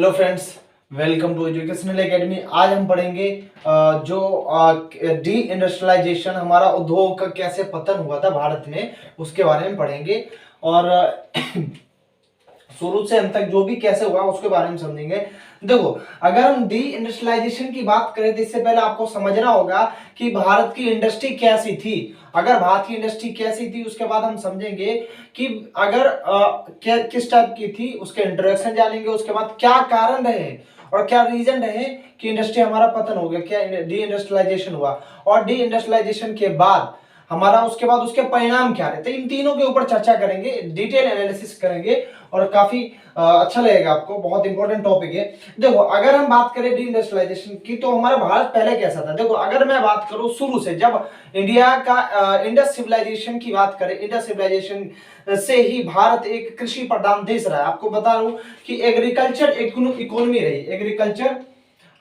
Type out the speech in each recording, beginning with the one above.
Hello friends, welcome to educational academy. आज हम पढ़ेंगे जो डी इंडस्ट्रियलाइजेशन, हमारा उद्योग का कैसे पतन हुआ था भारत में, उसके बारे में पढ़ेंगे। और शुरू से अंत तक जो भी कैसे हुआ उसके बारे में समझेंगे। देखो, अगर हम डी इंडस्ट्रियलाइजेशन की बात करें तो इससे पहले आपको समझना होगा कि भारत की इंडस्ट्री कैसी थी। अगर भारत की इंडस्ट्री कैसी थी उसके बाद हम समझेंगे कि अगर किस टाइप की थी, उसके इंट्रोडक्शन जानेंगे। उसके बाद क्या कारण रहे और क्या रीजन रहे कि इंडस्ट्री हमारा पतन हो गया, क्या डी इंडस्ट्रियलाइजेशन हुआ, और डी इंडस्ट्रियलाइजेशन के बाद हमारा उसके बाद उसके परिणाम क्या रहे। तो इन तीनों के ऊपर चर्चा करेंगे, डिटेल एनालिसिस करेंगे और काफी अच्छा लगेगा आपको। बहुत इंपॉर्टेंट टॉपिक है। देखो, अगर हम बात करें डी इंडस्ट्रियलाइजेशन की तो हमारा भारत पहले कैसा था। देखो, अगर मैं बात करूं शुरू से, जब इंडिया का इंडस सिविलाइजेशन की बात करें, इंडस सिविलाइजेशन से ही भारत एक कृषि प्रधान देश रहा है। आपको बता रहा हूं कि एग्रीकल्चर इकोनॉमी रही। एग्रीकल्चर,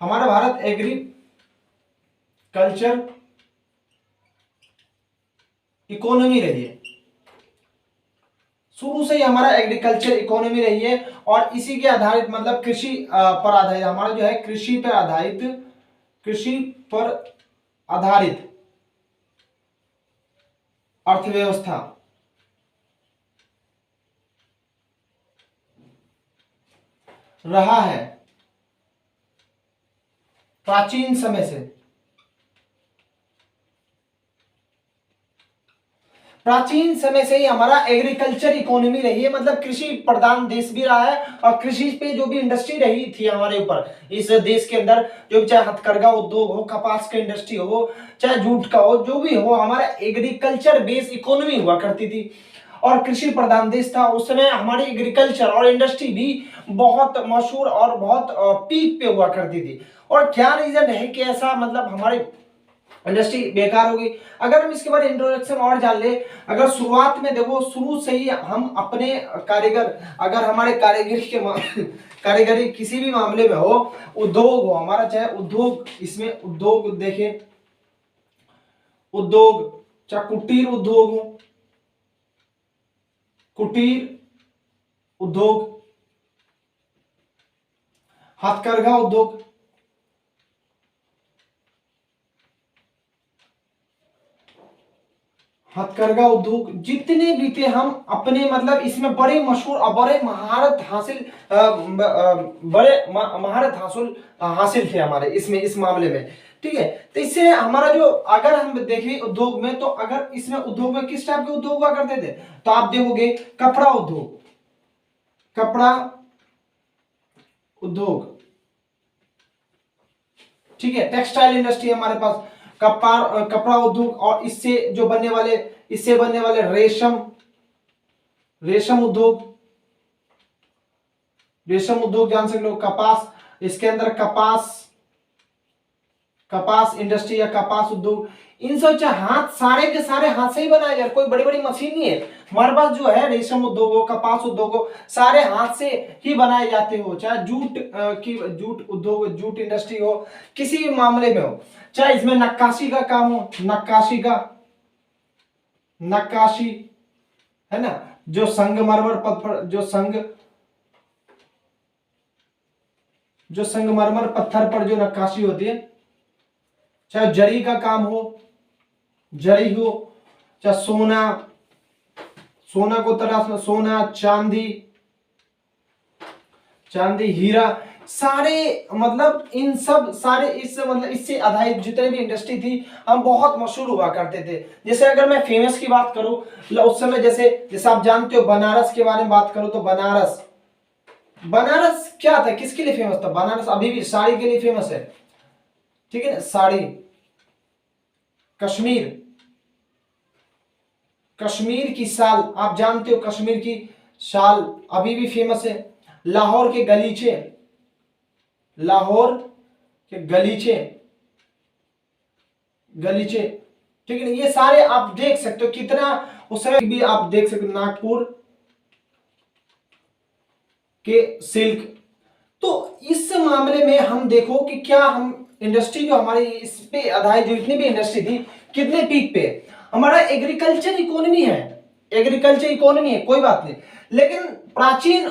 हमारा भारत एग्रीकल्चर इकोनॉमी रही है। शुरू से ही हमारा एग्रीकल्चर इकोनॉमी रही है और इसी के आधारित, मतलब कृषि पर आधारित, हमारा जो है कृषि पर आधारित अर्थव्यवस्था रहा है प्राचीन समय से। प्राचीन समय से ही हमारा एग्रीकल्चर इकोनॉमी रही है, मतलब कृषि प्रधान देश भी रहा है। और कृषि पे जो भी इंडस्ट्री रही थी हमारे ऊपर, इस देश के अंदर, जो चाहे हथकरघा उद्योग हो, कपास का इंडस्ट्री हो, चाहे जूट का हो, जो भी हो, हमारा एग्रीकल्चर बेस्ड इकोनॉमी हुआ करती थी और कृषि प्रधान देश था। उस समय हमारी एग्रीकल्चर और इंडस्ट्री भी बहुत मशहूर और बहुत पीक पे हुआ करती थी। और क्या रीजन है कि ऐसा, मतलब हमारे इंडस्ट्री बेकार हो गई। अगर हम इसके बारे में इंट्रोडक्शन और जान ले, अगर शुरुआत में देखो, शुरू से ही हम अपने कारीगर, अगर हमारे कारीगरी के कारीगरी किसी भी मामले में हो, उद्योग हो हमारा, चाहे उद्योग, इसमें उद्योग देखें, उद्योग चाहे कुटीर उद्योग हो, कुटीर उद्योग, हथकरघा उद्योग, हथकरघा उद्योग, जितने भी थे हम अपने, मतलब इसमें बड़े मशहूर और बड़े महारत हासिल थे हमारे इसमें, इस मामले में। ठीक है, तो इससे हमारा जो, अगर हम देखें उद्योग में, तो अगर इसमें उद्योग में किस टाइप के उद्योग हुआ करते थे, तो आप देखोगे कपड़ा उद्योग, कपड़ा उद्योग, ठीक है, टेक्सटाइल इंडस्ट्री हमारे पास, कपड़ा उद्योग, और इससे बनने वाले रेशम उद्योग, जान सकते हो, कपास, इसके अंदर कपास इंडस्ट्री या कपास उद्योग। इन सब हाथ, सारे के सारे हाथ से ही बनाए जा रहे, कोई बड़ी बड़ी मशीन नहीं है हमारे पास। जो है रेशम उद्योग हो, कपास उद्योग हो, सारे हाथ से ही बनाए जाते हो। चाहे जूट उद्योग, जूट इंडस्ट्री हो, किसी भी मामले में हो, चाहे इसमें नक्काशी का काम हो, नक्काशी है ना, जो संगमरमर पत्थर, जो संगमरमर पत्थर पर जो नक्काशी होती है, चाहे जरी का काम हो, चाहे सोना को तराशना, सोना, चांदी, हीरा, सारे, मतलब इन सब सारे, इससे आधारित जितने भी इंडस्ट्री थी, हम बहुत मशहूर हुआ करते थे। जैसे अगर मैं फेमस की बात करूं, उस समय जैसे आप जानते हो, बनारस के बारे में बात करूं तो बनारस क्या था, किसके लिए फेमस था? बनारस अभी भी साड़ी के लिए फेमस है। ठीक है ना, साड़ी, कश्मीर की शाल, आप जानते हो, कश्मीर की शाल अभी भी फेमस है। लाहौर के गलीचे, ठीक है ना, ये सारे आप देख सकते हो कितना। उस समय भी आप देख सकते हो नागपुर के सिल्क। तो इस मामले में हम देखो कि क्या हम इंडस्ट्री जो हमारी, इस पे आधारित जो इतनी भी इंडस्ट्री थी, कितने पीक पे। हमारा एग्रीकल्चर इकोनॉमी है, कोई बात नहीं, लेकिन प्राचीन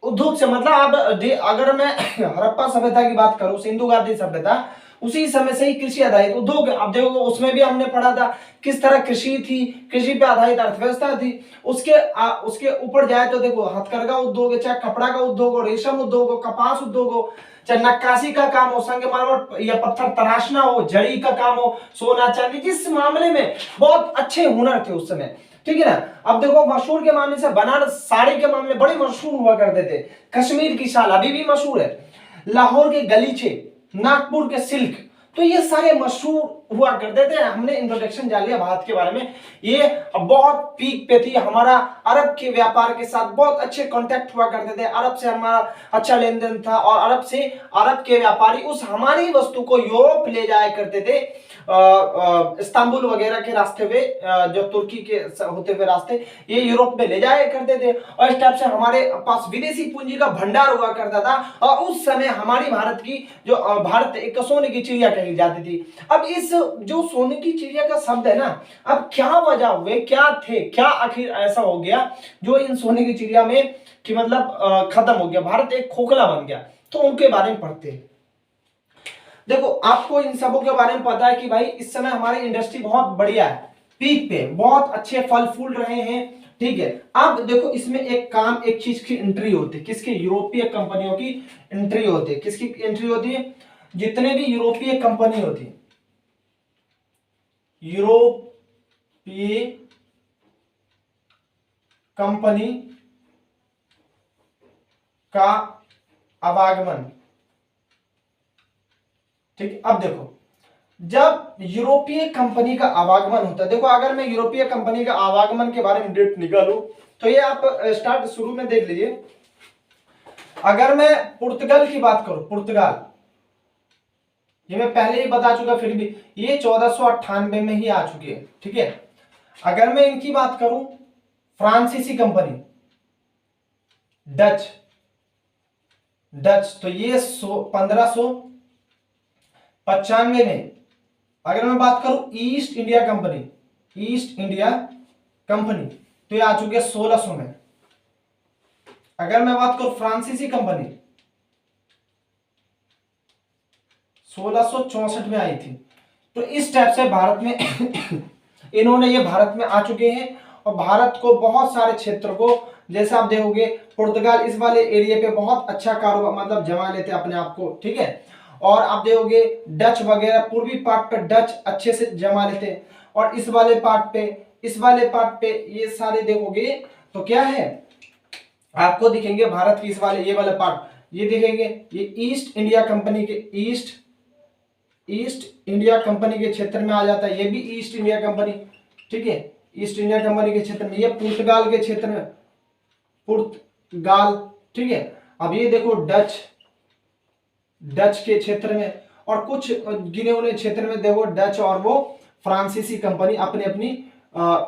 उद्योग से मतलब आप अगर मैं हड़प्पा सभ्यता की बात करूं, सिंधु घाटी सभ्यता, उसी समय से ही कृषि आधारित उद्योग, आप देखो उसमें भी हमने पढ़ा था किस तरह कृषि थी, कृषि पे आधारित अर्थव्यवस्था थी। उसके ऊपर जाए तो देखो हथकरघा उद्योग है, चाहे कपड़ा का उद्योग हो, रेशम उद्योग हो, कपास उद्योग हो, चाहे नक्काशी का काम हो, संगमरमर या पत्थर तराशना हो, जड़ी का काम हो, सोना चांदी, जिस मामले में बहुत अच्छे हुनर थे उस समय, ठीक है ना। अब देखो मशहूर के मामले से बनारस साड़ी के मामले बड़े मशहूर हुआ करते थे, कश्मीर की शाल अभी भी मशहूर है, लाहौर के गलीचे, नागपुर के सिल्क, तो ये सारे मशहूर हुआ करते थे। हमने इंट्रोडक्शन जान लिया भारत के बारे में, ये बहुत पीक पे थी, हमारा अरब के व्यापार के साथ बहुत अच्छे कांटेक्ट हुआ करते थे, अरब से हमारा अच्छा लेन देन था, और अरब के व्यापारी उस हमारी वस्तु को यूरोप ले जाया करते थे, इस्तांबुल वगैरह के रास्ते पे, जो तुर्की के होते हुए रास्ते, ये यूरोप में ले जाया करते थे, और इस टाइप से हमारे पास विदेशी पूंजी का भंडार हुआ करता था। और उस समय हमारी भारत की जो भारत एक सोने की चिड़िया कही जाती थी। अब इस जो सोने की चिड़िया का शब्द है ना, अब क्या वजह हुए, क्या थे, क्या आखिर ऐसा हो गया जो इन सोने की चिड़िया में कि मतलब खत्म हो गया, भारत एक खोखला बन गया, तो उनके बारे में पढ़ते हैं। देखो आपको इन सबों के बारे में पता है कि भाई इस समय हमारी इंडस्ट्री बहुत बढ़िया है, पीक पे, बहुत अच्छे फल फूल रहे हैं, ठीक है। अब देखो इसमें एक चीज की एंट्री होती है, किसकी, यूरोपीय कंपनियों की एंट्री होती है। किसकी एंट्री होती है, जितने भी यूरोपीय कंपनी होती है, यूरोपीय कंपनी का आवागमन, ठीक। अब देखो जब यूरोपीय कंपनी का आवागमन होता है, देखो अगर मैं यूरोपीय कंपनी का आवागमन के बारे में डेट निकालूं तो ये आप स्टार्ट शुरू में देख लीजिए। अगर मैं पुर्तगाल की बात करूं, पुर्तगाल, ये मैं पहले ही बता चुका, फिर भी ये 1498 में ही आ चुकी है, ठीक है। अगर मैं इनकी बात करूं, फ्रांसीसी कंपनी, डच, तो ये 1595 में। अगर मैं बात करूं ईस्ट इंडिया कंपनी, तो ये आ चुकी है 1600 में। अगर मैं बात करूं फ्रांसीसी कंपनी, 1664 में आई थी। तो इस टाइप से भारत में इन्होंने ये भारत में आ चुके हैं, और भारत को बहुत सारे क्षेत्र को, जैसे आप देखोगे पुर्तगाल इस वाले एरिया पे बहुत अच्छा कारोबार मतलब जमा लेते अपने आप को, ठीक है। और आप देखोगे डच वगैरह पूर्वी पार्ट पे डच अच्छे से जमा लेते, और इस वाले पार्ट पे ये सारे देखोगे तो क्या है, आपको दिखेंगे भारत की इस वाले ये वाला पार्ट, ये दिखेंगे, ये ईस्ट इंडिया कंपनी के क्षेत्र में आ जाता है, ये भी ईस्ट इंडिया कंपनी, ठीक है, ईस्ट इंडिया कंपनी के क्षेत्र में। ये पुर्तगाल के क्षेत्र में, पुर्तगाल, ठीक है। अब ये देखो डच के क्षेत्र में, और कुछ गिने हुए क्षेत्र में देखो डच और वो फ्रांसीसी कंपनी अपनी अपनी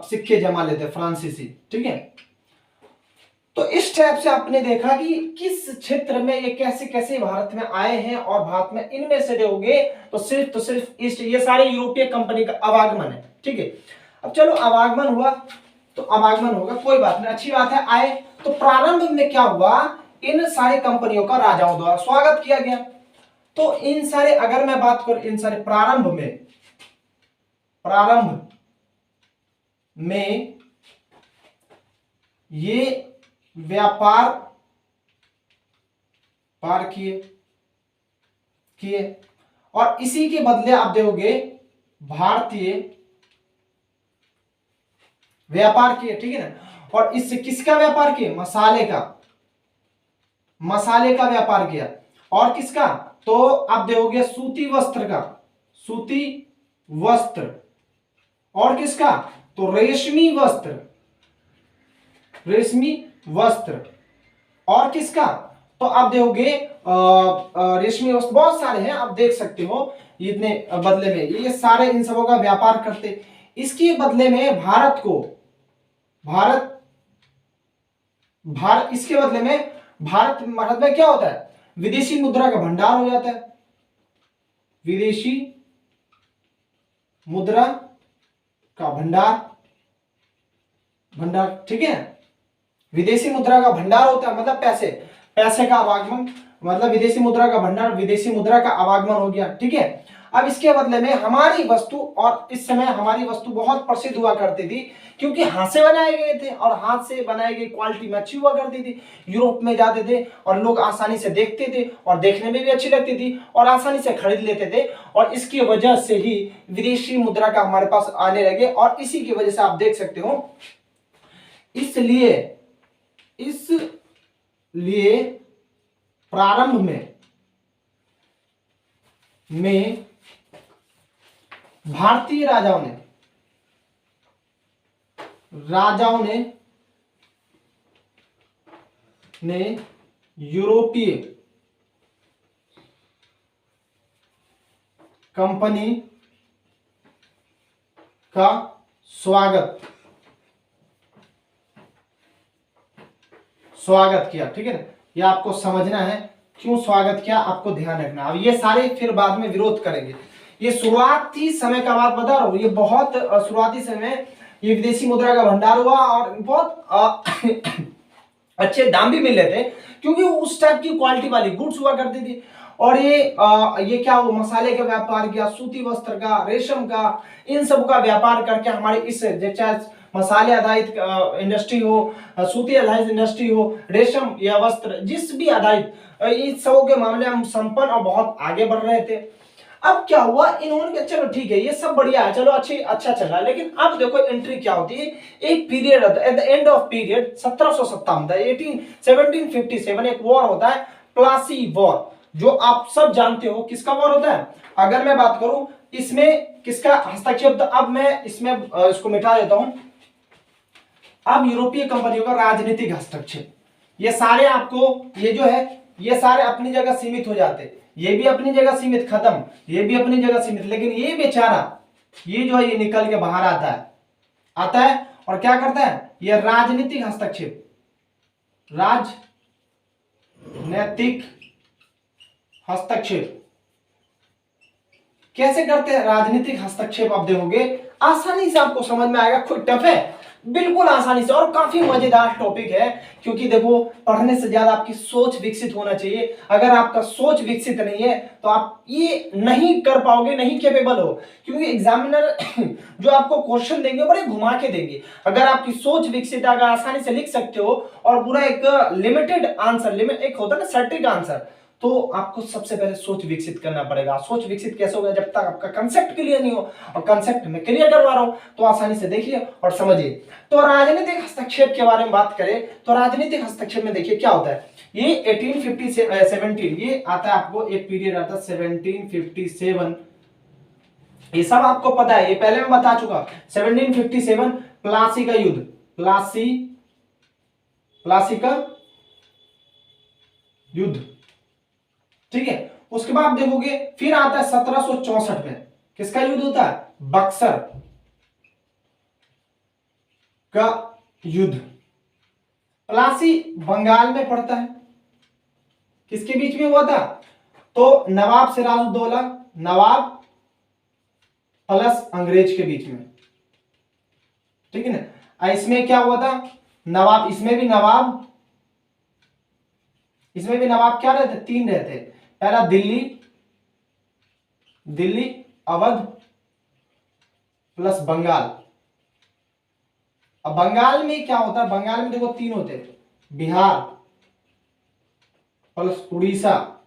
सिक्के जमा लेते, फ्रांसीसी, ठीक है। तो इस टाइप से आपने देखा कि किस क्षेत्र में ये कैसे कैसे भारत में आए हैं, और भारत में इनमें से देखोगे तो सिर्फ ईस्ट, ये सारे यूरोपीय कंपनी का आवागमन है, ठीक है। अब चलो आवागमन हुआ तो आवागमन होगा, कोई बात नहीं, अच्छी बात है, आए। तो प्रारंभ में क्या हुआ, इन सारी कंपनियों का राजाओं द्वारा स्वागत किया गया। तो इन सारे, अगर मैं बात करूं इन सारे प्रारंभ में ये व्यापार पार किए, और इसी के बदले आप देखोगे भारतीय व्यापार किए, ठीक है ना। और इससे किसका व्यापार किए, मसाले का व्यापार किया, और किसका, तो आप देखोगे सूती वस्त्र, और किसका, तो रेशमी वस्त्र, और किसका, तो आप देखोगे रेशमी वस्त्र, बहुत सारे हैं, आप देख सकते हो, इतने बदले में ये सारे इन सबों का व्यापार करते। इसके बदले में इसके बदले में भारत में क्या होता है, विदेशी मुद्रा का भंडार हो जाता है, विदेशी मुद्रा का भंडार, ठीक है। विदेशी मुद्रा का भंडार होता है मतलब पैसे, पैसे का आवागमन, मतलब विदेशी मुद्रा का भंडार, विदेशी मुद्रा का आवागमन हो गया, ठीक है। अब इसके बदले में हमारी वस्तु, और इस समय हमारी वस्तु बहुत प्रसिद्ध हुआ करती थी क्योंकि हाथ से बनाए गए थे और हाथ से बनाई गई क्वालिटी में अच्छी हुआ करती थी। यूरोप में जाते थे और लोग आसानी से देखते थे और देखने में भी अच्छी लगती थी और आसानी से खरीद लेते थे, और इसकी वजह से ही विदेशी मुद्रा का हमारे पास आने लगे। और इसी की वजह से आप देख सकते हो, इसलिए प्रारंभ में भारतीय राजाओं ने यूरोपीय कंपनी का स्वागत किया, ठीक है ना। ये आपको समझना है क्यों स्वागत किया, आपको ध्यान रखना। अब ये सारे फिर बाद में विरोध करेंगे। ये शुरुआती समय का बात बता रहा हूं, ये बहुत शुरुआती समय ये विदेशी मुद्रा का भंडार हुआ और बहुत अच्छे दाम भी मिल रहे थे क्योंकि उस टाइप की क्वालिटी वाली गुड्स हुआ करती थी। और ये क्या हुआ, मसाले का व्यापार किया, सूती वस्त्र का, रेशम का, इन सब का व्यापार करके हमारे इस चाहे मसाले आधारित इंडस्ट्री हो, सूती आधारित इंडस्ट्री हो, रेशम या वस्त्र, जिस भी आधारित इस सब के मामले में हम संपन्न और बहुत आगे बढ़ रहे थे। अब क्या हुआ, इन्होंने, चलो ठीक है ये सब बढ़िया है, चलो अच्छा चल रहा है, लेकिन अब देखो एंट्री क्या होती है, एक पीरियड होता है, at the end of period 1757 एक वॉर होता है, प्लासी वॉर, जो आप सब जानते हो किसका वॉर होता है। अगर मैं बात करूं इसमें किसका हस्तक्षेप, तो अब मैं इसमें इसको मिटा देता हूं। अब यूरोपीय कंपनियों का राजनीतिक हस्तक्षेप, ये सारे आपको, ये जो है ये सारे अपनी जगह सीमित हो जाते, ये भी अपनी जगह सीमित, खत्म, ये भी अपनी जगह सीमित, लेकिन ये बेचारा, ये जो है ये निकल के बाहर आता है और क्या करता है, ये राजनीतिक हस्तक्षेप, राजनीतिक हस्तक्षेप कैसे करते हैं, राजनीतिक हस्तक्षेप आप देखोगे आसानी से आपको समझ में आएगा, खुद टफ है, बिल्कुल आसानी से, और काफी मजेदार टॉपिक है क्योंकि देखो पढ़ने से ज्यादा आपकी सोच विकसित होना चाहिए। अगर आपका सोच विकसित नहीं है तो आप ये नहीं कर पाओगे, नहीं कैपेबल हो, क्योंकि एग्जामिनर जो आपको क्वेश्चन देंगे बड़े घुमा के देंगे। अगर आपकी सोच विकसित, अगर आसानी से लिख सकते हो और पूरा एक लिमिटेड आंसर, एक होता है ना सटीक आंसर, तो आपको सबसे पहले सोच विकसित करना पड़ेगा। सोच विकसित कैसे होगा, जब तक आपका कंसेप्ट क्लियर नहीं हो, और कंसेप्ट में क्लियर करवा रहा हूं तो आसानी से देखिए और समझिए। तो राजनीतिक हस्तक्षेप के बारे में बात करें तो राजनीतिक हस्तक्षेप में देखिए क्या होता है, ये 1857 ये आता है, आपको एक पीरियड आता है 1757, ये सब आपको पता है, ये पहले मैं बता चुका। 1757 प्लासी का युद्ध, प्लासी का युद्ध, ठीक है। उसके बाद देखोगे फिर आता है 1764 में, किसका युद्ध होता है, बक्सर का युद्ध। प्लासी बंगाल में पड़ता है, किसके बीच में हुआ था, तो नवाब सिराजुद्दौला, नवाब प्लस अंग्रेज के बीच में, ठीक है ना। इसमें क्या हुआ था, नवाब, इसमें भी नवाब क्या रहते, तीन रहते, पहला दिल्ली अवध प्लस बंगाल। अब बंगाल में क्या होता है, बंगाल में देखो तीन होते, बिहार प्लस उड़ीसा,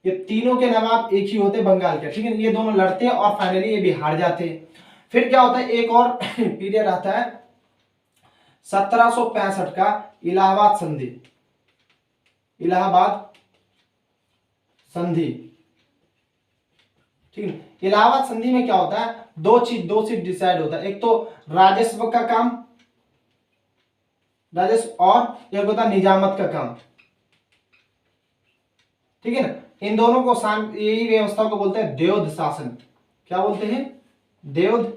ये तीनों के नवाब एक ही होते बंगाल के, ठीक है। ये दोनों लड़ते हैं और फाइनली ये भी हार जाते हैं। फिर क्या होता है, एक और पीरियड आता है 1765 का इलाहाबाद संधि, ठीक है। इलाहाबाद संधि में क्या होता है, दो चीज डिसाइड होता है, एक तो राजस्व का काम, राजस्व, और एक होता है निजामत का काम, ठीक है ना। इन दोनों को यही व्यवस्था को बोलते हैं देवध शासन। क्या बोलते हैं, देवध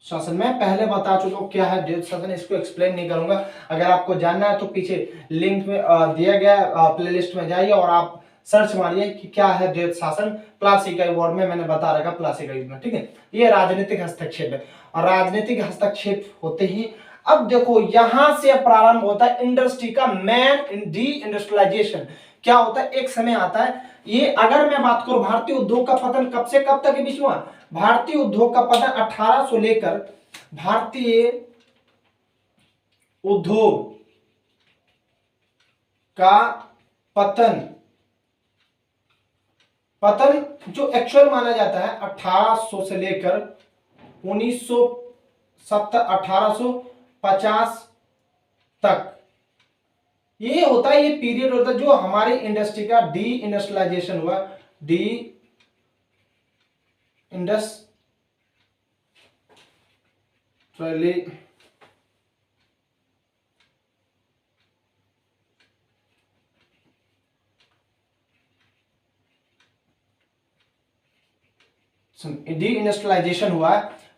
शासन। मैं पहले बता चुका हूं क्या है देवध शासन, इसको एक्सप्लेन नहीं करूंगा। अगर आपको जानना है तो पीछे लिंक में दिया गया प्लेलिस्ट में जाइए और आप सर्च मारिए कि क्या है देवध शासन। प्लासी का वर्ड में मैंने बता रखा, प्लासी का युद्ध में, ठीक है। ये राजनीतिक हस्तक्षेप है, और राजनीतिक हस्तक्षेप होते ही अब देखो यहां से प्रारंभ होता है इंडस्ट्री का मैन डी इंडस्ट्रियलाइजेशन। क्या होता है, एक समय आता है ये, अगर मैं बात करूं भारतीय उद्योग का पतन कब से कब तक के बीच हुआ, भारतीय उद्योग का पतन 1800 लेकर, भारतीय उद्योग का पतन, पतन जो एक्चुअल माना जाता है 1800 से लेकर 1970 1850 तक, ये होता है, ये पीरियड होता है जो हमारी इंडस्ट्री का डी इंडस्ट्रियलाइजेशन हुआ, डी इंडस्ट्रियली डी इंडस्ट्रियलाइजेशन हुआ,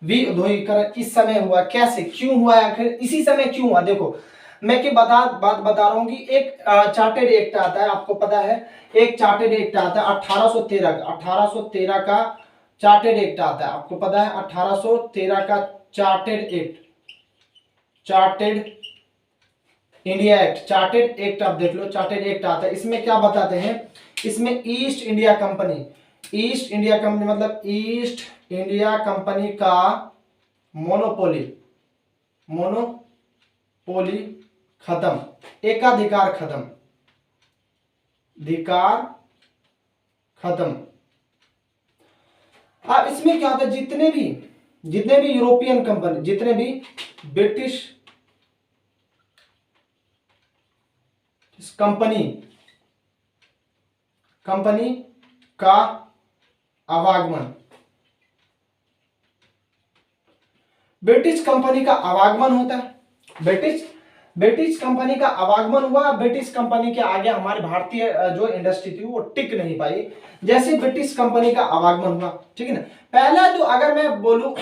विऔद्योगिकरण इस समय हुआ। कैसे, क्यों हुआ, आखिर इसी समय क्यों हुआ? देखो मैं की बात बता रहा हूं कि एक चार्टेड एक्ट आता है, आपको पता है एक चार्टेड एक्ट आता है 1813 का चार्टेड एक्ट आता है, आपको पता है 1813 का chartered act, chartered India act, chartered act आप देख लो, चार्टेड एक्ट आता है। इसमें क्या बताते हैं, इसमें east India company, east India company मतलब ईस्ट इंडिया कंपनी का मोनोपोली, मोनोपोली खत्म, एकाधिकार खत्म, अधिकार खत्म। अब इसमें क्या होता है, जितने भी यूरोपियन कंपनी, जितने भी ब्रिटिश कंपनी का आवागमन, ब्रिटिश कंपनी का आवागमन होता है, ब्रिटिश कंपनी का आवागमन हुआ। ब्रिटिश कंपनी के आगे हमारे भारतीय जो इंडस्ट्री थी वो टिक नहीं पाई, जैसे ब्रिटिश कंपनी का आवागमन हुआ, ठीक है ना। पहला जो अगर मैं बोलूं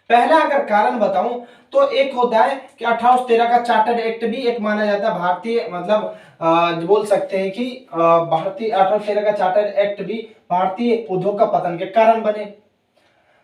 पहला अगर कारण बताऊं तो एक होता है कि 1813 का चार्टर्ड एक्ट भी एक माना जाता है भारतीय, मतलब बोल सकते हैं कि भारतीय 1813 का चार्टर्ड एक्ट भी भारतीय उद्योग का पतन के कारण बने,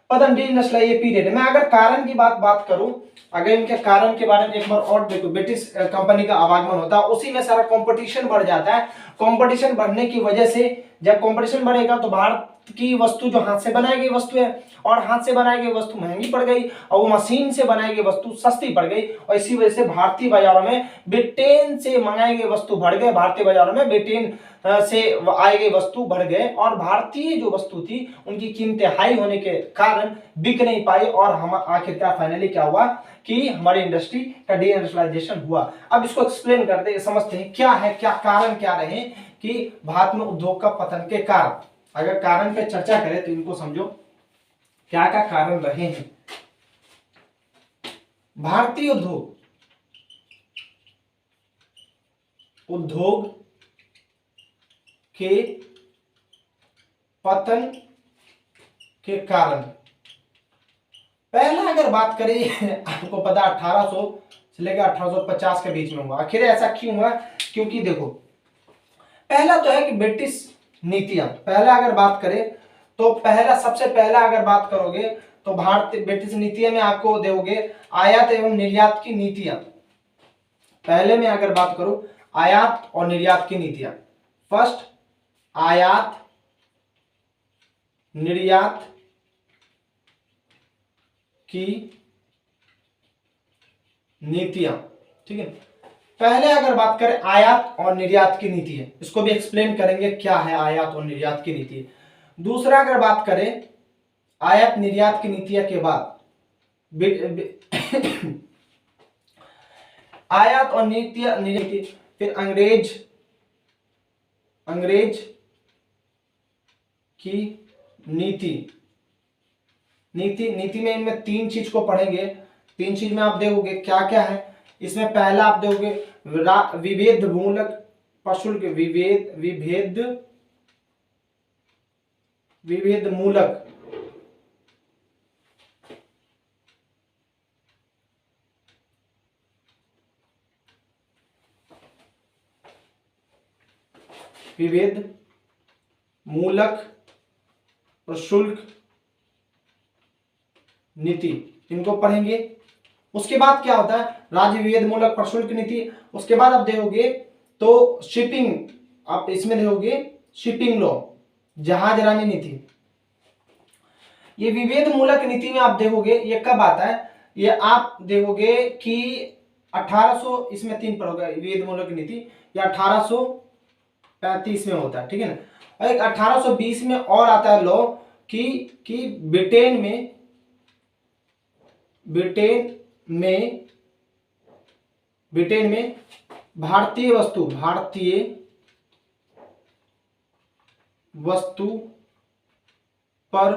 पतन डी इंडस्ट्रियल ये पीरियड। मैं अगर कारण की बात करूं, अगर इनके कारण के बारे में एक बार और देखो, ब्रिटिश कंपनी का आवागमन होता है, उसी में सारा कंपटीशन बढ़ जाता है। कंपटीशन बढ़ने की वजह से, जब कंपटीशन बढ़ेगा तो भारत की वस्तु जो हाथ से बनाई गई वस्तु है, और हाथ से बनाई गई वस्तु महंगी पड़ गई, और वो मशीन से बनाई गई वस्तु सस्ती पड़ गई, और इसी वजह से भारतीय बाजारों में ब्रिटेन से मंगाई गई वस्तु बढ़ गए, भारतीय बाजारों में ब्रिटेन से आई गई वस्तु बढ़ गए, और भारतीय जो वस्तु थी उनकी कीमतें हाई होने के कारण बिक नहीं पाई, और हम आखिरकार फाइनली क्या हुआ कि हमारी इंडस्ट्री का डी इंडस्ट्रियलाइजेशन हुआ। अब इसको एक्सप्लेन करते हैं, समझते हैं क्या है, क्या कारण क्या रहे कि भारत में उद्योग का पतन के कारण। अगर कारण पे चर्चा करें तो इनको समझो क्या क्या कारण रहे हैं। भारतीय उद्योग के पतन के कारण, पहला अगर बात करें आपको पता 1800 से लेकर 1850 के बीच में हुआ। आखिर ऐसा क्यों हुआ, क्योंकि देखो पहला तो है कि ब्रिटिश नीतियां, पहला अगर बात करें तो पहला सबसे पहला अगर बात करोगे तो भारतीय ब्रिटिश नीतियां में आपको दोगे आयात एवं निर्यात की नीतियां। पहले में अगर बात करूं आयात और निर्यात की नीतियां, फर्स्ट आयात निर्यात की नीतियां, ठीक है। पहले अगर बात करें आयात और निर्यात की नीति है, इसको भी एक्सप्लेन करेंगे क्या है आयात और निर्यात की नीति। दूसरा अगर बात करें आयात निर्यात की नीतियां के बाद आयात और नीति, फिर अंग्रेज की नीति में इनमें तीन चीज को पढ़ेंगे। तीन चीज में आप देखोगे क्या क्या है इसमें। पहला आप देखोगे विभेद मूलक प्रशुल्क, विभेद मूलक प्रशुल्क नीति, इनको पढ़ेंगे। उसके बाद क्या होता है, राज्य विभेद मूलक प्रशुल्क नीति। उसके बाद आप देखोगे तो शिपिंग, आप इसमें देखोगे शिपिंग लॉ, जहाजरानी नीति। ये विभेद मूलक नीति में आप देखोगे ये कब आता है, ये आप देखोगे कि 1800, इसमें 3 पर होगा विभेद मूलक नीति, या 1835 में होता है, ठीक है ना। और एक 1820 में और आता है लॉ कि ब्रिटेन में भारतीय वस्तु पर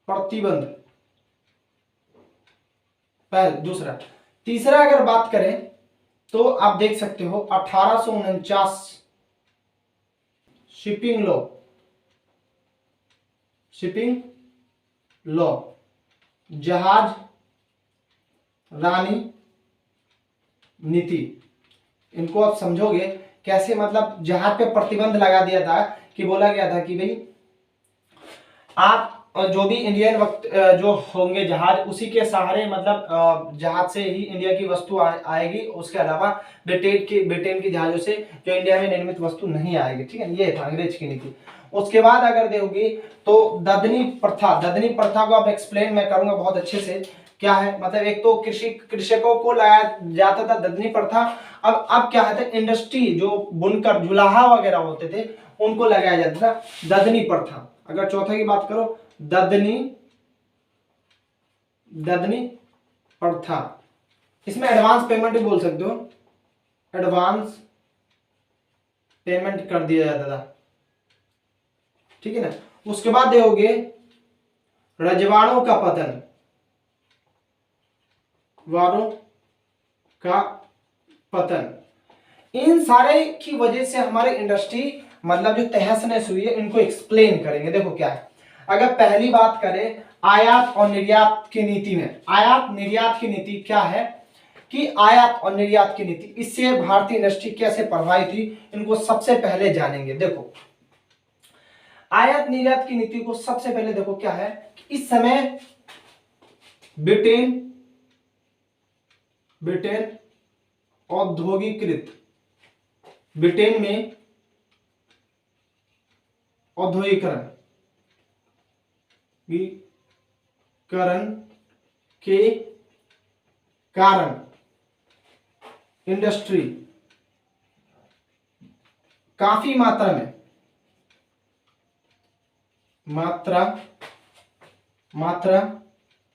प्रतिबंध, पहले। दूसरा, तीसरा अगर बात करें तो आप देख सकते हो 1849 शिपिंग लॉ, जहाज रानी नीति। इनको आप समझोगे कैसे, मतलब जहाज पे प्रतिबंध लगा दिया था, कि बोला गया था कि भाई आप जो भी इंडियन वक्त जो होंगे जहाज, उसी के सहारे, मतलब जहाज से ही इंडिया की वस्तु आएगी, उसके अलावा ब्रिटेन के जहाजों से जो इंडिया में निर्मित वस्तु नहीं आएगी, ठीक है। ये था अंग्रेज की नीति। उसके बाद अगर देखोगे तो ददनी प्रथा को आप एक्सप्लेन मैं करूंगा बहुत अच्छे से, क्या है, मतलब एक तो कृषकों को लगाया जाता था ददनी प्रथा। अब क्या है, इंडस्ट्री जो बुनकर जुलाहा वगैरह होते थे उनको लगाया जाता था ददनी प्रथा। अगर चौथा की बात करो, ददनी प्रथा, इसमें एडवांस पेमेंट भी बोल सकते हो, एडवांस पेमेंट कर दिया जाता था, ठीक है ना। उसके बाद देखोगे रजवाड़ों का पतन, इन सारे की वजह से हमारे इंडस्ट्री, मतलब जो तहस नहस हुई है, इनको एक्सप्लेन करेंगे। देखो क्या है, अगर पहली बात करें आयात और निर्यात की नीति में, आयात निर्यात की नीति क्या है, कि आयात और निर्यात की नीति, इससे भारतीय इंडस्ट्री कैसे प्रभावित हुई, इनको सबसे पहले जानेंगे। देखो आयात निर्यात की नीति को सबसे पहले देखो क्या है, कि इस समय ब्रिटेन औद्योगिकृत, ब्रिटेन में औद्योगिकरण के कारण इंडस्ट्री काफी मात्रा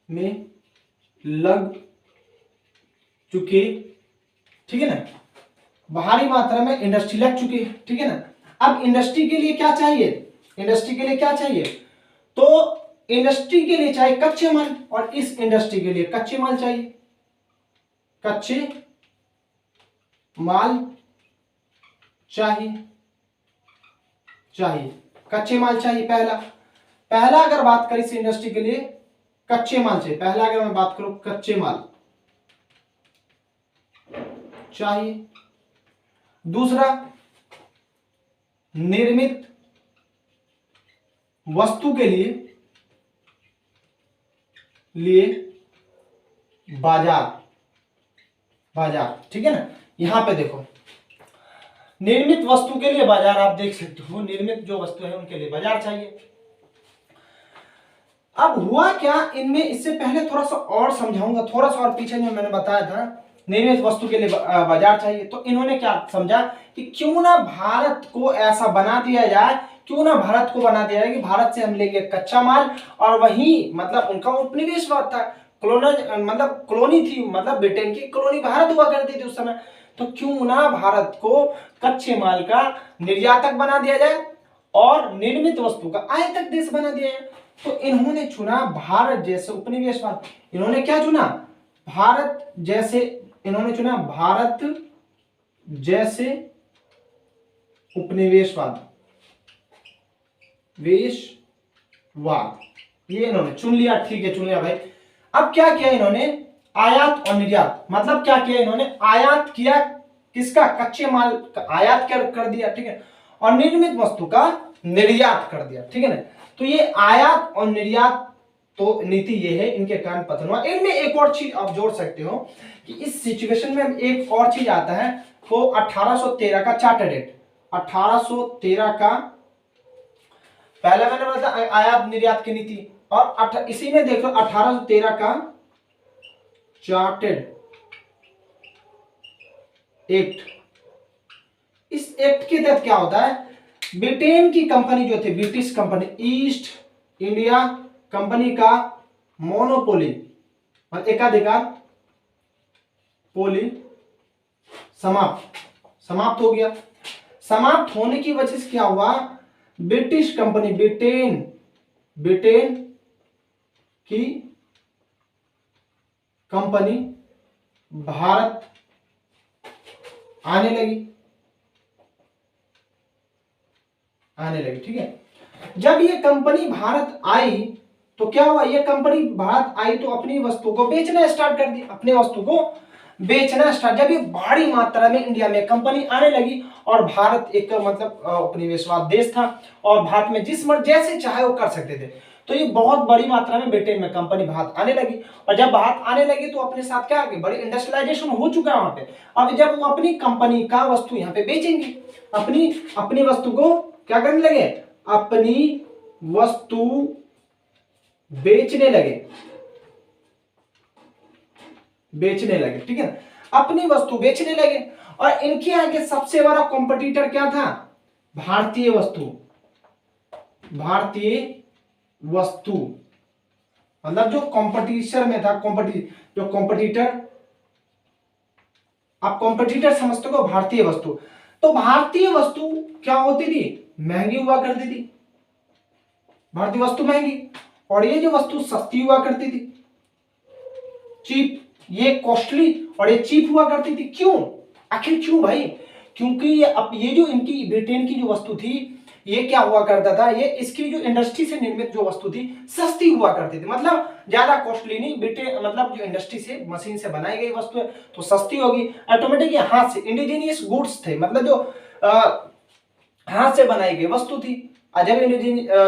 में लग चुकी, ठीक है ना, भारी मात्रा में इंडस्ट्री लग चुकी है, ठीक है ना। अब इंडस्ट्री के लिए क्या चाहिए, तो इंडस्ट्री के लिए चाहिए कच्चे माल, और इस इंडस्ट्री के लिए कच्चे माल चाहिए, कच्चे माल चाहिए। पहला अगर बात करें इस इंडस्ट्री के लिए कच्चे माल चाहिए, पहला अगर मैं बात करूं कच्चे माल चाहिए। दूसरा, निर्मित वस्तु के लिए बाजार, ठीक है ना। यहां पे देखो निर्मित वस्तु के लिए बाजार, आप देख सकते हो निर्मित जो वस्तु है उनके लिए बाजार चाहिए। अब हुआ क्या इनमें, इससे पहले थोड़ा सा और समझाऊंगा, थोड़ा सा और पीछे जो मैंने बताया था निर्मित वस्तु के लिए बाजार चाहिए, तो इन्होंने क्या समझा कि क्यों ना भारत को ऐसा बना दिया जाए, कि भारत से हम लेंगे कच्चा माल, और वही मतलब उनका उपनिवेशवाद था, मतलब कॉलोनी थी, मतलब ब्रिटेन की कॉलोनी भारत हुआ करती थी उस समय, तो क्यों ना भारत को कच्चे माल का निर्यातक बना दिया जाए और निर्मित वस्तु का आयातक देश बना दिया जाए। तो इन्होंने चुना भारत जैसे उपनिवेशवाद, इन्होंने भारत जैसे उपनिवेशवाद, ये इन्होंने चुन लिया, ठीक है, चुन लिया भाई। अब क्या किया इन्होंने, आयात और निर्यात, मतलब क्या किया इन्होंने, आयात किया किसका, कच्चे माल का आयात कर दिया, ठीक है, और निर्मित वस्तु का निर्यात कर दिया, ठीक है ना। तो ये आयात और निर्यात तो नीति ये है, इनके कारण पतन हुआ। इनमें एक और चीज आप जोड़ सकते हो कि इस सिचुएशन में एक और चीज आता है, वो 1813 का चार्टर एक्ट। 1813 का पहले मैंने बताया आयात निर्यात की नीति, और इसी में देखो 1813 का चार्टेड एक्ट। इस एक्ट के तहत क्या होता है, ब्रिटेन की कंपनी जो थी, British company east India company का मोनोपोली और एकाधिकार पोली समाप्त हो गया। समाप्त होने की वजह से क्या हुआ, ब्रिटिश कंपनी ब्रिटेन की कंपनी भारत आने लगी, ठीक है। जब ये कंपनी भारत आई तो क्या हुआ, ये कंपनी भारत आई तो अपनी वस्तु को बेचना स्टार्ट कर दी, अपने वस्तु को बेचना स्टार्ट। जब ये भारी मात्रा में इंडिया में कंपनी आने लगी, और भारत एक मतलब उपनिवेशवाद देश था, और भारत में जिस मर्जी जैसे चाहे वो कर सकते थे, तो ये बहुत बड़ी मात्रा में ब्रिटेन में कंपनी भारत आने लगी। और जब भारत आने लगी तो अपने साथ क्या आ गई, बड़ी इंडस्ट्रियलाइजेशन हो चुका है वहां पे। अब जब वो अपनी कंपनी का वस्तु यहाँ पे बेचेंगे, अपनी वस्तु को क्या करने लगे, अपनी वस्तु बेचने लगे, ठीक है, अपनी वस्तु बेचने लगे। और इनके आगे सबसे बड़ा कॉम्पिटिटर क्या था, भारतीय वस्तु मतलब जो कंपटीशन में था, जो कॉम्पिटिटर, आप कॉम्पिटिटर समझते हो भारतीय वस्तु। तो भारतीय वस्तु क्या होती थी, महंगी हुआ करती थी, भारतीय वस्तु महंगी, और ये जो वस्तु सस्ती हुआ करती थी, चीप, ये कॉस्टली और ये चीप हुआ करती थी। क्यों, आखिर क्यों भाई, क्योंकि ये जो इनकी ब्रिटेन की जो वस्तु थी, ये क्या हुआ करता था, ये इसकी जो इंडस्ट्री से निर्मित जो वस्तु थी सस्ती हुआ करती थी, मतलब ज्यादा कॉस्टली नहीं, ब्रिटेन मतलब जो इंडस्ट्री से मशीन से बनाई गई वस्तु है तो सस्ती होगी ऑटोमेटिक। हाथ से इंडिजीनियस गुड्स थे, मतलब जो हाथ से बनाई गई वस्तु थी। जब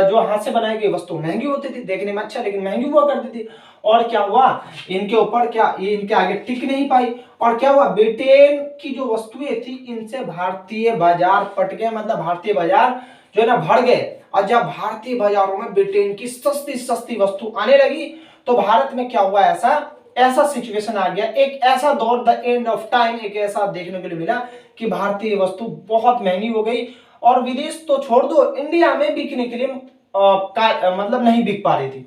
जो हाथ से बनाई गई वस्तु महंगी होती थी, देखने में अच्छा लेकिन महंगी हुआ करती थी। और क्या हुआ, इनके ऊपर क्या, ये इनके आगे टिक नहीं पाई, और क्या हुआ, ब्रिटेन की जो वस्तुएं थी इनसे भारतीय बाजार पट गए, मतलब भारतीय बाजार जो है ना भर गए। और जब भारतीय बाजारों में ब्रिटेन की सस्ती वस्तु आने लगी, तो भारत में क्या हुआ, ऐसा सिचुएशन आ गया, एक ऐसा दौर, द एंड ऑफ टाइम, एक ऐसा देखने को मिला कि भारतीय वस्तु बहुत महंगी हो गई, और विदेश तो छोड़ दो, इंडिया में बिकने के लिए मतलब नहीं बिक पा रही थी।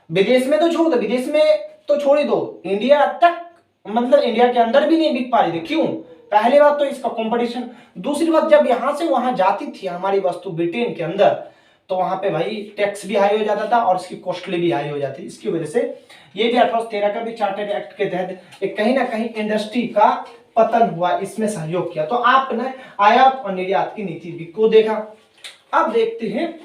विदेश में तो छोड़ दो, विदेश में तो छोड़ ही दो, इंडिया तक मतलब इंडिया के अंदर भी नहीं बिक पा रही थी। क्यों, पहली बात तो इसका कंपटीशन, दूसरी बात जब यहां से वहां जाती थी हमारी वस्तु ब्रिटेन के अंदर, तो वहां पे भाई टैक्स भी हाई हो जाता था और इसकी कॉस्टली भी हाई हो जाती। इसकी वजह से ये भी 1813 का भी चार्टर्ड एक्ट के तहत एक कहीं ना कहीं इंडस्ट्री का पतन हुआ, इसमें सहयोग किया। तो आपने आयात और निर्यात की नीति भी को देखा। अब देखते हैं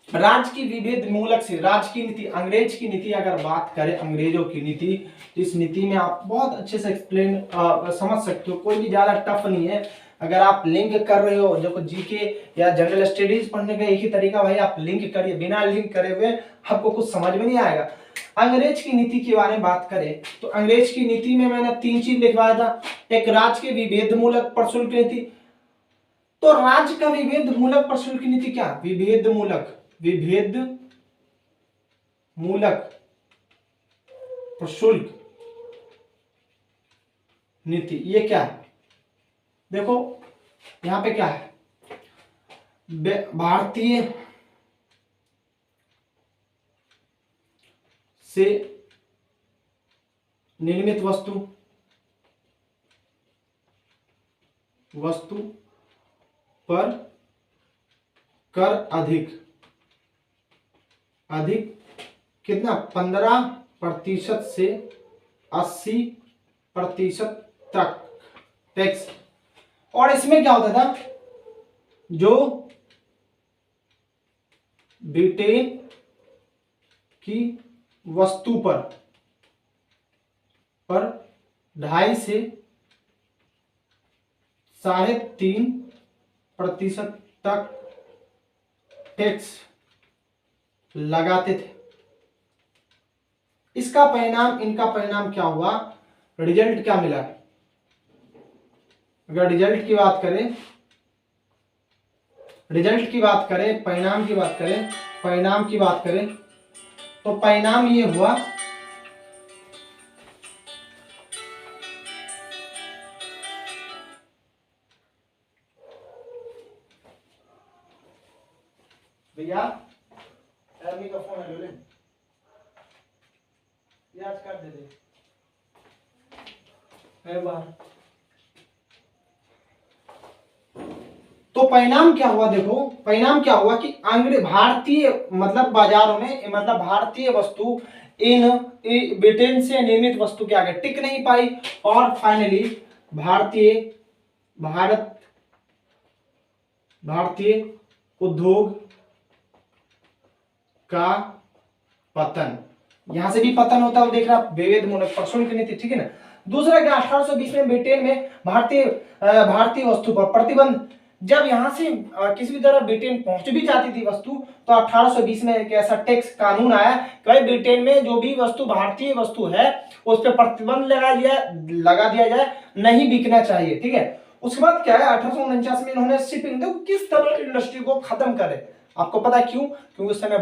राज्य की विभेद मूलक से, राज्य की नीति, अंग्रेज की नीति अगर बात करें, अंग्रेजों की नीति, इस नीति में आप बहुत अच्छे से एक्सप्लेन समझ सकते हो, कोई भी ज्यादा टफ नहीं है। अगर आप लिंक कर रहे हो, जो जीके या जनरल स्टडीज पढ़ने का एक ही तरीका भाई, आप लिंक करिए, बिना लिंक करे हुए आपको कुछ समझ में नहीं आएगा। अंग्रेज की नीति के बारे में बात करें तो अंग्रेज की नीति में मैंने 3 चीज लिखवाया था। एक राज्य के विभेद मूलक प्रशुल्क नीति, तो राज्य का विभेद मूलक प्रशुल्क नीति क्या, विभेद मूलक प्रशुल्क नीति, ये क्या है, देखो यहां पे क्या है, भारतीय से निर्मित वस्तु पर कर अधिक कितना, 15% से 80% तक टैक्स। और इसमें क्या होता था, जो ब्रिटेन की वस्तु पर 2.5 से 3.5% तक टैक्स लगाते थे, इसका परिणाम, इनका परिणाम क्या हुआ, रिजल्ट क्या मिला। अगर रिजल्ट की बात करें, रिजल्ट की बात करें, परिणाम की बात करें, परिणाम की बात करें, तो परिणाम ये हुआ भैया, अम्मी का फोन है, ले याद कर दे बाहर। तो परिणाम क्या हुआ, देखो परिणाम क्या हुआ कि अंग्रेज भारतीय मतलब बाजारों में, मतलब भारतीय वस्तु इन ब्रिटेन से निर्मित वस्तु के आगे टिक नहीं पाई, और फाइनली भारतीय भारत भारतीय उद्योग का पतन, यहां से भी पतन होता है, देख रहा विभेद मूलक प्रश्न की नीति, ठीक है ना। दूसरा क्या, 1820 में ब्रिटेन में भारतीय वस्तु पर प्रतिबंध, जब यहां से किसी भी तरह ब्रिटेन पहुंच भी जाती थी वस्तु, तो 1820 में एक ऐसा टैक्स कानून आया कि ब्रिटेन में जो भी वस्तु भारतीय वस्तु है उस पर प्रतिबंध लगा दिया जाए, नहीं बिकना चाहिए, ठीक है। उसके बाद क्या है, 1849 में इन्होंने शिपिंग, देखो किस तरह इंडस्ट्री को खत्म करे, आपको पता है क्यों, क्योंकि उस समय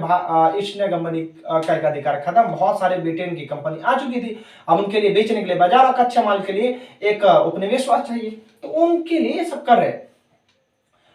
ईस्ट इंडिया कंपनी का अधिकार खत्म, बहुत सारे ब्रिटेन की कंपनी आ चुकी थी, अब उनके लिए बेचने के लिए बाजार और कच्चे माल के लिए एक उपनिवेशवाद चाहिए, तो उनके लिए सब कर रहे।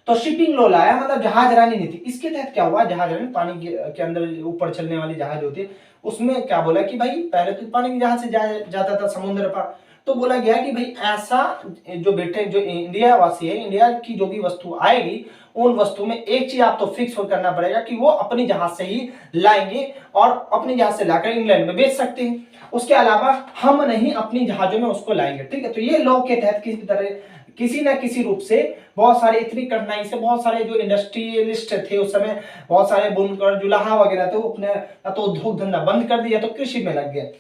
तो शिपिंग लॉ लाया, मतलब जहाज रानी नीति। इसके तहत क्या हुआ, जहाज रानी पानी के अंदर ऊपर चलने वाली जहाज होती है, उसमें क्या बोला कि भाई पहले तो पानी के जहाज से जाता था समुद्र पर, तो बोला गया कि भाई ऐसा जो ब्रिटेन, जो इंडिया वासी है, इंडिया की जो भी वस्तु आएगी उन वस्तु में एक चीज आप तो फिक्स करना पड़ेगा कि वो अपनी जहाज से ही लाएंगे और अपनी जहाज से लाकर इंग्लैंड में बेच सकते हैं, उसके अलावा हम नहीं अपनी जहाजों में उसको लाएंगे, ठीक है। तो ये लॉ के तहत किसी ना किसी रूप से बहुत सारे, इतनी कठिनाई से बहुत सारे जो इंडस्ट्रियलिस्ट थे उस समय, बहुत सारे बुनकर जुलाहा वगैरह थे, वो अपने तो उद्योग धंधा बंद कर दिया, तो कृषि में लग गए।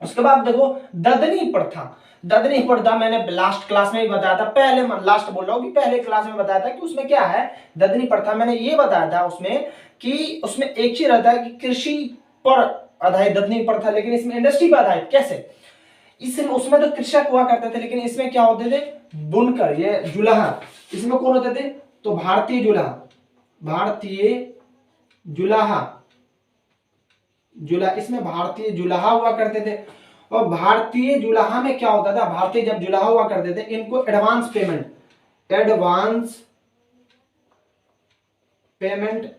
उसके बाद देखो ददनी प्रथा, ददनी प्रथा मैंने लास्ट क्लास में भी बताया था, पहले लास्ट बोल रहा हूँ कि पहले क्लास में बताया था कि उसमें क्या है, ददनी प्रथा मैंने ये बताया था उसमें कि उसमें एक चीज रहता है कि कृषि पर आधारित ददनी प्रथा, लेकिन इसमें इंडस्ट्री पर आधारित, कैसे, इसमें उसमें तो कृषक हुआ करते थे, लेकिन इसमें क्या होते थे, बुनकर, ये जुलाहा, इसमें कौन होते थे, तो भारतीय जुलाहा, भारतीय जुलाहा, इसमें भारतीय जुलाहा हुआ करते थे। और भारतीय जुलाहा में क्या होता था, भारतीय जब जुलाहा हुआ करते थे, इनको एडवांस पेमेंट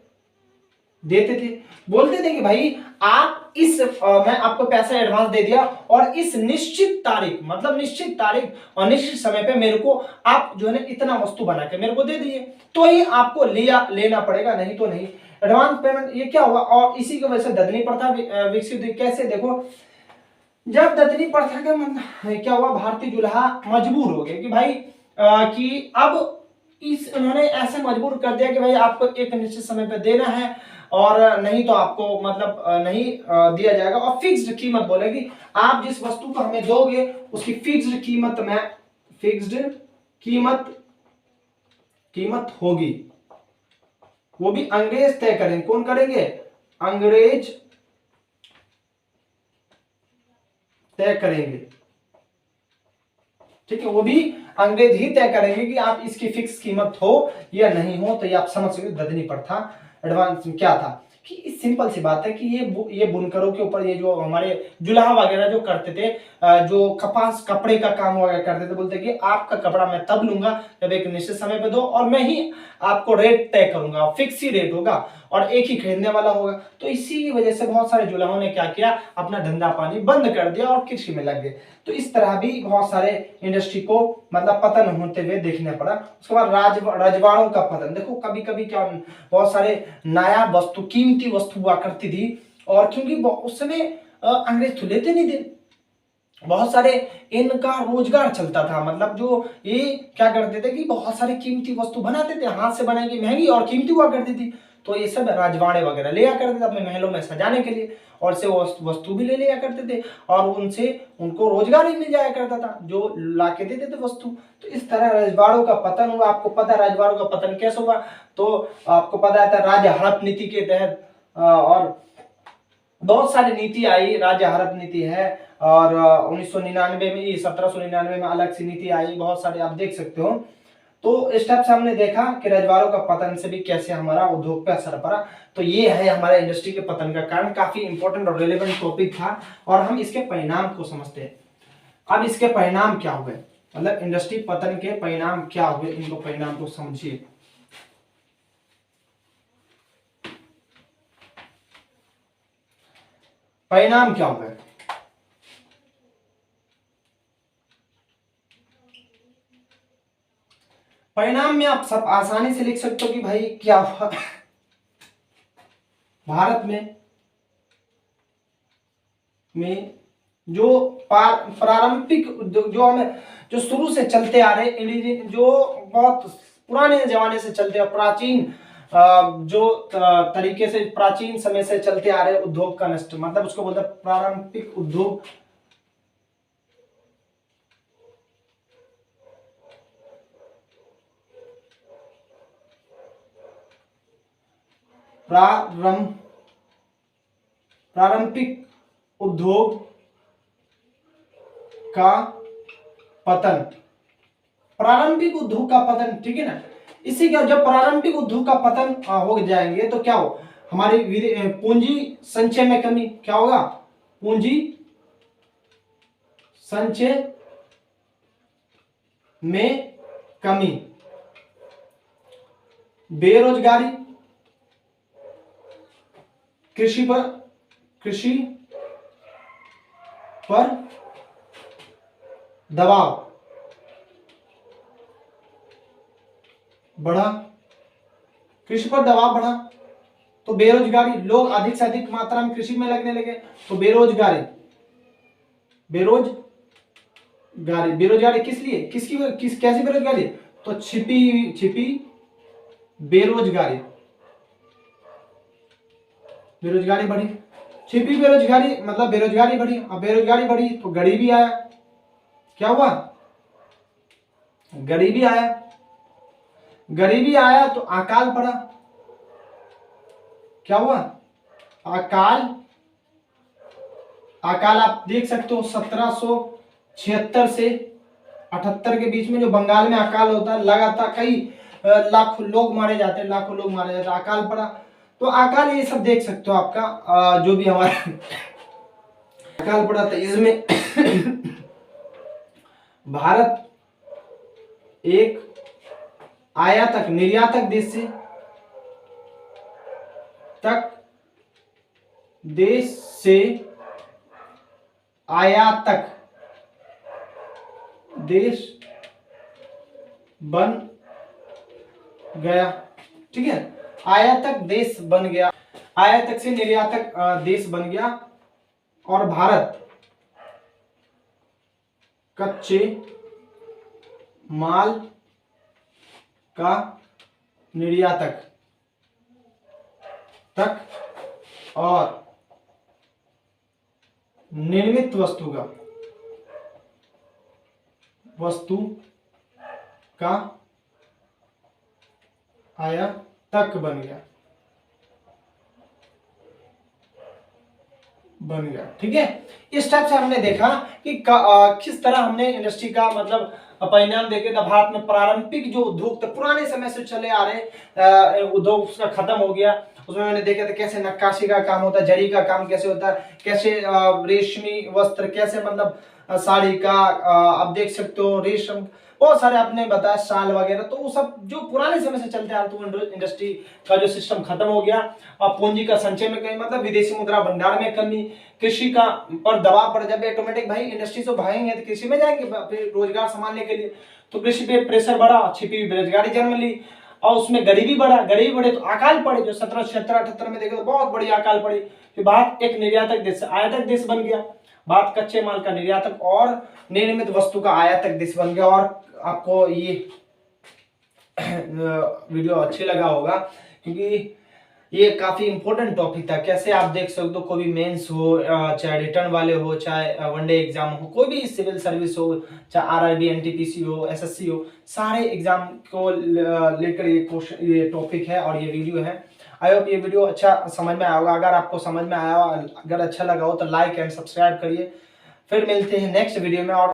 देते थे, बोलते थे कि भाई आप मैं आपको पैसा एडवांस दे दिया और इस निश्चित तारीख, मतलब निश्चित तारीख और निश्चित समय पे मेरे को आप जो है ना इतना वस्तु बना के मेरे को दे दिए, तो ही आपको लेना पड़ेगा, नहीं तो नहीं। एडवांस पेमेंट, ये क्या हुआ, और इसी की वजह से ददनी प्रथा विकसित हुई। कैसे, देखो जब ददनी प्रथा का मतलब क्या हुआ, भारतीय जुलाहा मजबूर हो गए कि भाई कि अब उन्होंने ऐसे मजबूर कर दिया कि भाई आपको एक निश्चित समय पे देना है, और नहीं तो आपको मतलब नहीं दिया जाएगा, और फिक्स्ड कीमत बोलेगी, आप जिस वस्तु को हमें दोगे उसकी फिक्स्ड कीमत होगी, वो भी अंग्रेज तय करेंगे। कौन करेंगे, अंग्रेज तय करेंगे, ठीक है, वो भी अंग्रेज ही तय करेंगे कि आप इसकी फिक्स कीमत हो या नहीं हो। तो ये आप समझ सकते ददनी प्रथा एडवांस क्या था, कि सिंपल सी बात है कि ये बुनकरों के ऊपर, ये जो हमारे जुलाहा वगैरह जो करते थे, जो कपड़े का काम वगैरह करते थे, बोलते कि आपका कपड़ा मैं तब लूंगा जब एक निश्चित समय पे दो, और मैं ही आपको रेट तय करूंगा, फिक्स ही रेट होगा और एक ही खरीदने वाला होगा। तो इसी की वजह से बहुत सारे जुलाहों ने क्या किया, अपना धंधा पानी बंद कर दिया और कृषि में लग गए। तो इस तरह भी बहुत सारे इंडस्ट्री को मतलब पतन होते हुए देखने पड़ा। उसके बाद रजवाड़ों का पतन, देखो कभी कभी क्या, बहुत सारे नया वस्तु, कीमती वस्तु हुआ करती थी, और क्योंकि उस समय अंग्रेज तो लेते नहीं थे, बहुत सारे इनका रोजगार चलता था, मतलब जो ये क्या करते थे कि बहुत सारे कीमती वस्तु बनाते थे, हाथ से बनाई गई महंगी और कीमती हुआ करती थी, तो ये सब राजवाड़े वगैरह लिया करते थे अपने महलों में सजाने के लिए, और से वस्तु भी ले लिया करते थे, और उनसे उनको रोजगार ही मिल जाया करता था जो ला के देते थे वस्तु। तो इस तरह राजवाड़ों का पतन हुआ। आपको पता है राजवाड़ों का पतन कैसे हुआ, तो आपको पता है राजा हड़प नीति के तहत, और बहुत सारी नीति आई, राज्य हड़प नीति है, और 1999 में 1799 में अलग सी नीति आई, बहुत सारे आप देख सकते हो। तो इस टाइप से हमने देखा कि रजवाड़ों का पतन से भी कैसे हमारा उद्योग पे असर पड़ा। तो ये है हमारे इंडस्ट्री के पतन का कारण, काफी इंपॉर्टेंट और रेलेवेंट टॉपिक था, और हम इसके परिणाम को समझते हैं। अब इसके परिणाम क्या हुए, मतलब इंडस्ट्री पतन के परिणाम क्या हुए, इनको परिणाम को समझिए। परिणाम क्या हुए, परिणाम में आप सब आसानी से लिख सकते हो कि भाई क्या हुआ। भारत में जो प्रारंभिक उद्योग जो हमें जो शुरू से चलते आ रहे, जो बहुत पुराने जमाने से चलते हैं, प्राचीन जो तरीके से प्राचीन समय से चलते आ रहे उद्योग का नष्ट, मतलब उसको बोलते हैं प्रारंभिक उद्योग। प्रारंभिक उद्योग का पतन, प्रारंभिक उद्योग का पतन, ठीक है ना। इसी का जब प्रारंभिक उद्योग का पतन हो जाएंगे तो क्या हो, हमारी पूंजी संचय में कमी, क्या होगा, पूंजी संचय में कमी, बेरोजगारी, कृषि पर दबाव बढ़ा, कृषि पर दबाव बढ़ा तो बेरोजगारी, लोग अधिक से अधिक मात्रा में कृषि में लगने लगे तो बेरोजगारी, बेरोजगारी किस लिए, कैसी बेरोजगारी, तो छिपी बेरोजगारी, बेरोजगारी बढ़ी, छिपी बेरोजगारी मतलब बेरोजगारी बढ़ी, अब बेरोजगारी बढ़ी तो गरीबी आया, क्या हुआ, गरीबी आया, गरीबी आया तो अकाल पड़ा, क्या हुआ, अकाल, अकाल आप देख सकते हो 1776 से 78 के बीच में जो बंगाल में अकाल होता है, लगातार कई लाखों लोग मारे जाते हैं, लाखों लोग मारे जाते हैं, अकाल पड़ा। तो अकाल ये सब देख सकते हो आपका जो भी हमारा अकाल पड़ा था, इसमें भारत एक आयातक निर्यातक देश से आयातक देश बन गया, ठीक है, आयातक देश बन गया, आयातक से निर्यातक देश बन गया, और भारत कच्चे माल का निर्यातक तक और निर्मित वस्तु का आयातक बन गया, ठीक है। इस टाइप से हमने देखा कि किस तरह हमने इंडस्ट्री का मतलब परिणाम देखे था। भारत में प्रारंभिक जो उद्योग थे, पुराने समय से चले आ रहे उद्योग, उसका खत्म हो गया। उसमें मैंने देखा था कैसे नक्काशी का काम होता है, जरी का काम कैसे होता है, कैसे रेशमी वस्त्र, कैसे मतलब साड़ी का आप देख सकते हो, रेशम, बहुत सारे आपने बताया, शाल वगैरह। तो वो सब जो पुराने समय से चलते आ रहे, तो इंडस्ट्री का जो सिस्टम खत्म हो गया। और पूंजी का संचय में कमी, मतलब विदेशी मुद्रा भंडार में कमी, कृषि का पर दबाव पड़ जाए, ऑटोमेटिक भाई इंडस्ट्री से भागेंगे तो कृषि में जाएंगे फिर रोजगार संभालने के लिए, तो कृषि पे प्रेशर बढ़ा, छिपी हुई बेरोजगारी जन्म ली, और उसमें गरीबी बढ़ा, गरीबी बढ़े तो अकाल पड़े, जो 1776-78 में देखे तो बहुत बड़ी अकाल पड़ी। फिर भारत एक निर्यातक देश से आयातक देश बन गया, भारत कच्चे माल का निर्यातक और निर्मित वस्तु का आयातक देश बन गया। और आपको ये वीडियो अच्छे लगा होगा, क्योंकि ये काफी इंपॉर्टेंट टॉपिक था। कैसे आप देख सकते हो, कोई भी मेंस हो, चाहे रिटर्न वाले हो, चाहे वनडे एग्जाम हो, कोई भी सिविल सर्विस हो, चाहे आरआरबी, एनटीपीसी हो, एसएससी हो, सारे एग्जाम को लेकर ये क्वेश्चन, ये टॉपिक है और ये वीडियो है। आई होप ये वीडियो अच्छा समझ में आया होगा। अगर आपको समझ में आया, अगर अच्छा लगा हो तो लाइक एंड सब्सक्राइब करिए। फिर मिलते हैं नेक्स्ट वीडियो में। और